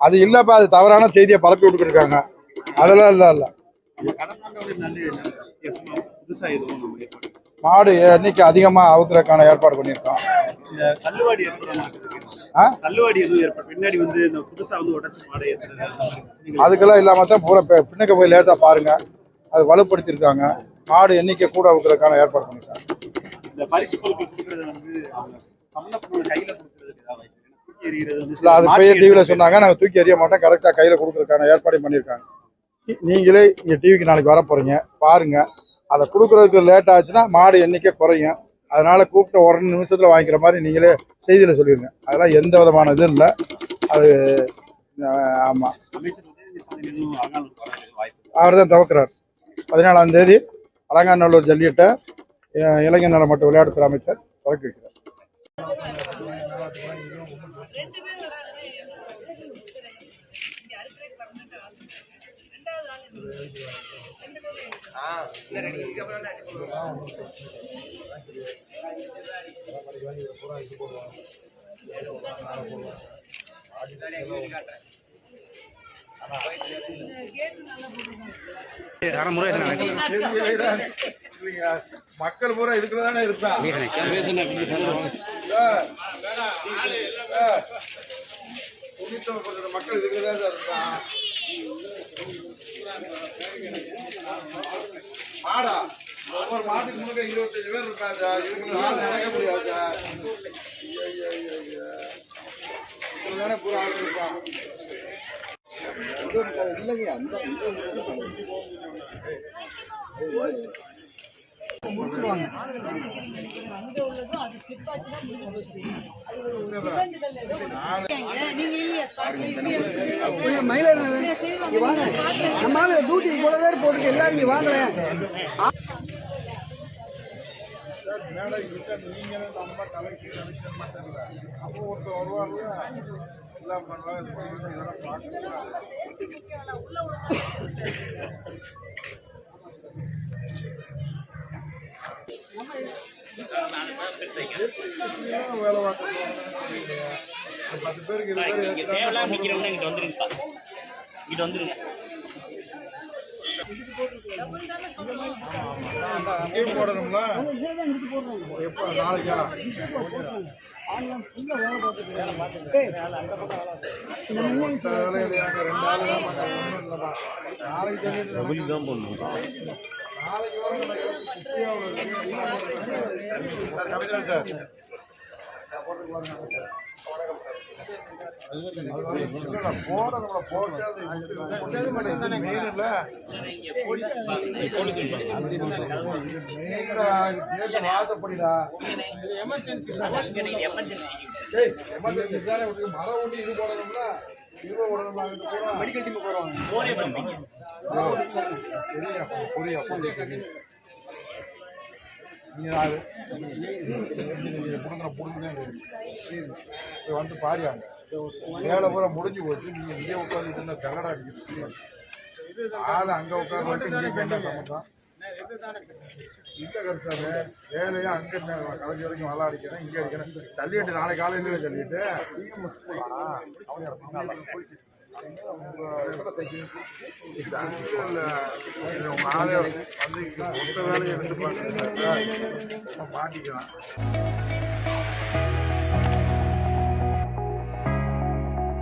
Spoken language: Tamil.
அது இல்லப்பா, அது தவறான செய்தியை பரப்பி விட்டுருக்காங்க. அதெல்லாம் இல்ல மாடு எண்ணிக்கை அதிகமா அவுக்கிறதுக்கான ஏற்பாடு பண்ணியிருக்கோம். அதுக்கெல்லாம் இல்லாம தான் பூரா பின்னுக்கு போய் லேசா பாருங்க, அது வலுப்படுத்திருக்காங்க. மாடு எண்ணிக்கை கூட அவுக்கிறதுக்கான ஏற்பாடு பண்ணியிருக்காங்க. அது போய் டிவியில சொன்னாங்க, நாங்கள் தூக்கி எறிய மாட்டோம், கரெக்டாக கையில் கொடுக்கறதுக்கான ஏற்பாடு பண்ணியிருக்காங்க. நீங்களே இங்கே டிவிக்கு நாளைக்கு வர போறீங்க, பாருங்க. அதை கொடுக்கறதுக்கு லேட் ஆச்சுன்னா மாடு எண்ணிக்கை குறையும். அதனால கூப்பிட்ட உடனே நிமிஷத்துல வாங்கிக்கிற மாதிரி நீங்களே செய்தியில சொல்லிடுங்க. அதெல்லாம் எந்த விதமான இதுவும் இல்லை. அது ஆமா, அவர் தான் துவக்கிறார். 14ஆம் தேதி அலங்காநல்லூர் ஜல்லிக்கட்டை இளைஞர் நல மற்றும் விளையாட்டுத்துறை அமைச்சர் துவக்கி வைக்கிறார். மக்கள் பூரா இதுக்குள்ளதானே இருப்பான். மக்கள் இதுக்குள்ளதான் இருப்பான். மாடா ஒவ்வொரு மாட்டுக்கு முழுக்க 25 பேர் இருக்காங்க. இதுக்கு ஆள் நடக்க முடியாது. இதுதானே பூரா ஆள் இருப்பான். இல்லைங்க, அந்த நம்மளால டியூட்டி இவ்வளவு பேர் போட்டு எல்லாரும் இங்க வாங்கல. மேடம் நீங்களும் நம்ம தலைக்கு நினைக்க மாட்டேங்க. அப்போ ஒருத்தர் வருவாங்க, எல்லாம் பண்ணுவாங்க, இதெல்லாம் பார்க்கலாம். வேலை பார்க்க 10 பேருக்கு 20 பேர் போடணும்ல. எப்ப நாளைக்கா? வேலையாங்க 2 ஆள் இல்லப்பா. நாளைக்கு தான் போடணும். நாளைக்கு சார் கவிதன் சார் வாசப்படிடா மரம் ஊட்டி இது போடணும்னா மெடிக்கல் டீம் போறோம். வந்து பாரியாங்க வேலை பூரா முடிஞ்சு போச்சு. நீங்க இங்கே உட்காந்துட்டு இருந்த கல்லடா அடிக்கிறது ஆள் அங்க உட்காந்து இங்கே என்ன சம்பந்தம் இல்லை கருத்தாரு. வேலையா அங்கே கலைஞ்சி வரைக்கும் நல்லா அடிக்கிறேன், இங்கே அடிக்கிறேன். ஜல்லிக்கட்டு நாளை காலையில ஜல்லிக்கட்டு வேலையை எடுத்து மாட்டிக்கலாம்.